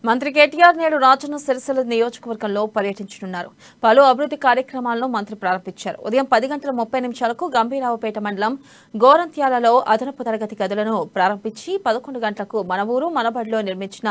మంత్రి కేటీఆర్ నేడు రాజన్న సిరిసిల్ల నియోజకవర్గంలో పర్యటించనున్నారు. పలు అభివృద్ధి కార్యక్రమాలను మంత్రి ప్రారంభించారు. ఉదయం 10:30 గంభీరావుపేట మండలం గోరంత్యాలలో అదనపు తరగతి గదులను ప్రారంభించి 11 గంటలకు మన ఊరు మనబడిలో నిర్మించిన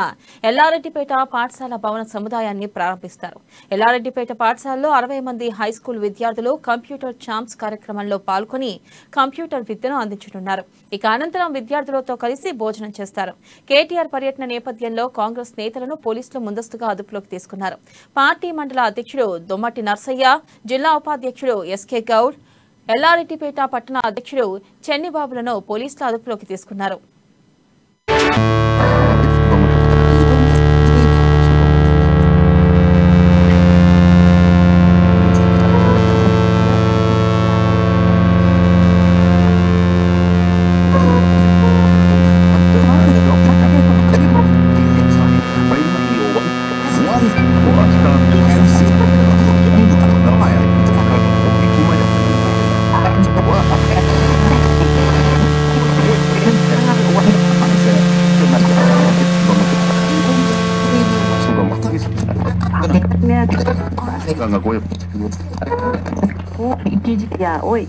ఎల్లారెడ్డిపేట పాఠశాల భవన సముదాయాన్ని ప్రారంభిస్తారు. ఎల్లారెడ్డిపేట పాఠశాలలో 60 మంది హైస్కూల్ విద్యార్థులు కంప్యూటర్ ఛాంప్స్ కార్యక్రమంలో పాల్గొని కంప్యూటర్ విద్యను అందించనున్నారు. ఇక అనంతరం విద్యార్థులతో కలిసి భోజనం చేస్తారు. కేటీఆర్ పర్యటన నేపథ్యంలో కాంగ్రెస్ నేతలు పోలీసులు ముందస్తుగా అదుపులోకి తీసుకున్నారు. పార్టీ మండల అధ్యక్షుడు దొమ్మటి నర్సయ్య, జిల్లా ఉపాధ్యక్షుడు ఎస్కే గౌడ్, ఎల్లారెడ్డిపేట పట్టణ అధ్యక్షుడు చెన్నిబాబులను పోలీసులు అదుపులోకి తీసుకున్నారు. Oi.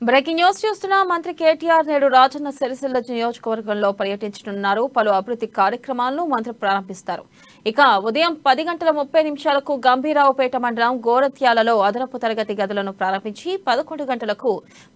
బ్రేకింగ్ న్యూస్ చూస్తున్న మంత్రి కేటీఆర్ నేడు రాజన్న సిరిసిల్ల నియోజకవర్గంలో పర్యటించనున్నారు. పలు అభివృద్ధి కార్యక్రమాలను మంత్రి ప్రారంభిస్తారు. ఇక ఉదయం 10:30 గంభీరావుపేట మండలం గోరత్యాలలో అదనపు తరగతి గదులను ప్రారంభించి 11 గంటలకు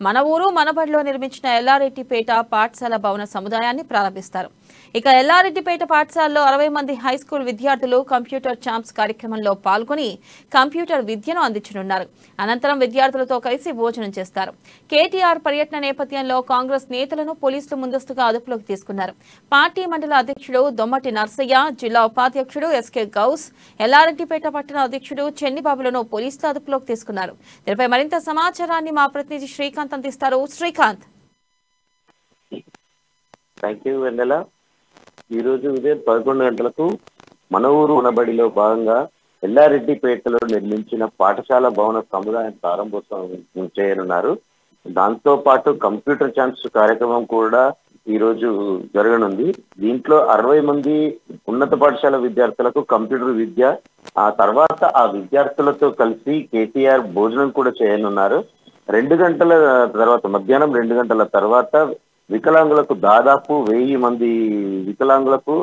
మన ఊరు మనబడిలో నిర్మించిన ఎల్లారెడ్డిపేట పాఠశాల భవన సముదాయాన్ని ప్రారంభిస్తారు. ఇక ఎల్లారెడ్డిపేట పాఠశాలలో 60 మంది హైస్కూల్ విద్యార్థులు కంప్యూటర్ ఛాంప్స్ కార్యక్రమంలో పాల్గొని కంప్యూటర్ విద్యను అందించనున్నారు. అనంతరం విద్యార్థులతో కలిసి భోజనం చేస్తారు. కేటీఆర్ పర్యటన నేపథ్యంలో కాంగ్రెస్ నేతలను పోలీసులు ముందస్తుగా అదుపులోకి తీసుకున్నారు. పార్టీ మండల అధ్యక్షుడు దొమ్మటి నర్సయ్య, జిల్లా ఉపాధ్యక్షుడు ఎస్కే గౌస్, ఎల్లారెడ్డిపేట పట్టణ అధ్యక్షుడు చెన్నిబాబులను పోలీసులు అదుపులోకి తీసుకున్నారు. దీనిపై మరింత సమాచారాన్ని మా ప్రతినిధి శ్రీకాంత్ అందిస్తారు. శ్రీకాంత్. ఈ రోజు ఉదయం 11 గంటలకు మన ఊరు మనబడిలో భాగంగా ఎల్లారెడ్డిపేటలో నిర్మించిన పాఠశాల భవన సముదాయం ప్రారంభోత్సవం చేయనున్నారు. దాంతో పాటు కంప్యూటర్ ఛాన్స్ కార్యక్రమం కూడా ఈ రోజు జరగనుంది. దీంట్లో 60 మంది ఉన్నత పాఠశాల విద్యార్థులకు కంప్యూటర్ విద్య, ఆ తర్వాత ఆ విద్యార్థులతో కలిసి కేటీఆర్ భోజనం కూడా చేయనున్నారు. 2 గంటల తర్వాత, మధ్యాహ్నం 2 గంటల తర్వాత వికలాంగులకు దాదాపు 1000 మంది వికలాంగులకు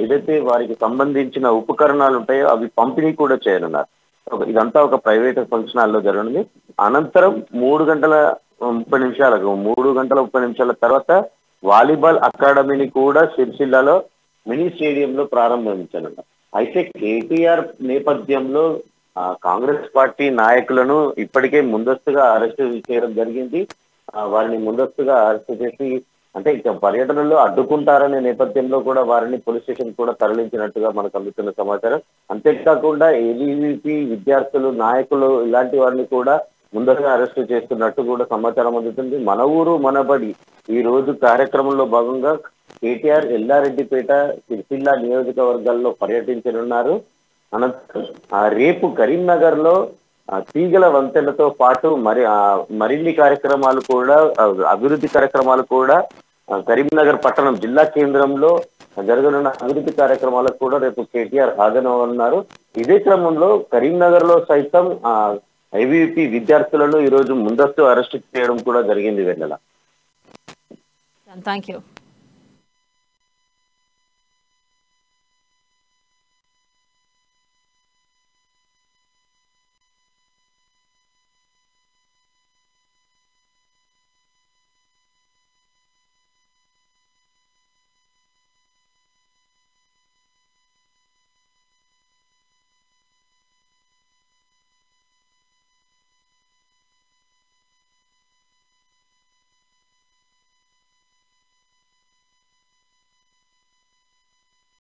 ఏదైతే వారికి సంబంధించిన ఉపకరణాలు ఉంటాయో అవి పంపిణీ కూడా చేయనున్నారు. ఇదంతా ఒక ప్రైవేట్ ఫంక్షన్ హాల్లో జరగనుంది. అనంతరం 3 గంటల 30 నిమిషాల తర్వాత వాలీబాల్ అకాడమీని కూడా సిరిసిల్లలో మినీ స్టేడియంలో ప్రారంభించనున్నారు. అయితే కేటీఆర్ నేపథ్యంలో కాంగ్రెస్ పార్టీ నాయకులను ఇప్పటికే ముందస్తుగా అరెస్టు చేయడం జరిగింది. వారిని ముందస్తుగా అరెస్టు చేసి, అంటే ఇక పర్యటనలో అడ్డుకుంటారనే నేపథ్యంలో కూడా వారిని పోలీస్ స్టేషన్ కూడా తరలించినట్టుగా మనకు అందుతున్న సమాచారం. అంతేకాకుండా ఏబీవీపీ విద్యార్థులు, నాయకులు ఇలాంటి వారిని కూడా ముందరగా అరెస్టు చేస్తున్నట్టు కూడా సమాచారం అందుతుంది. మన ఊరు మనబడి ఈ రోజు కార్యక్రమంలో భాగంగా కేటీఆర్ ఎల్లారెడ్డిపేట, సిరిసిల్ల నియోజకవర్గాల్లో పర్యటించనున్నారు. అనంతరం రేపు కరీంనగర్ లో తీగల వంతెనతో పాటు మరిన్ని కార్యక్రమాలు కూడా, అభివృద్ధి కార్యక్రమాలు కూడా కరీంనగర్ పట్టణం జిల్లా కేంద్రంలో జరగనున్న అభివృద్ధి కార్యక్రమాలకు కూడా రేపు కేటీఆర్ హాజరవుతున్నారు. ఇదే క్రమంలో కరీంనగర్ లో సైతం ఐవీపీ విద్యార్థులను ఈ రోజు ముందస్తు అరెస్టు చేయడం కూడా జరిగింది. Thank you.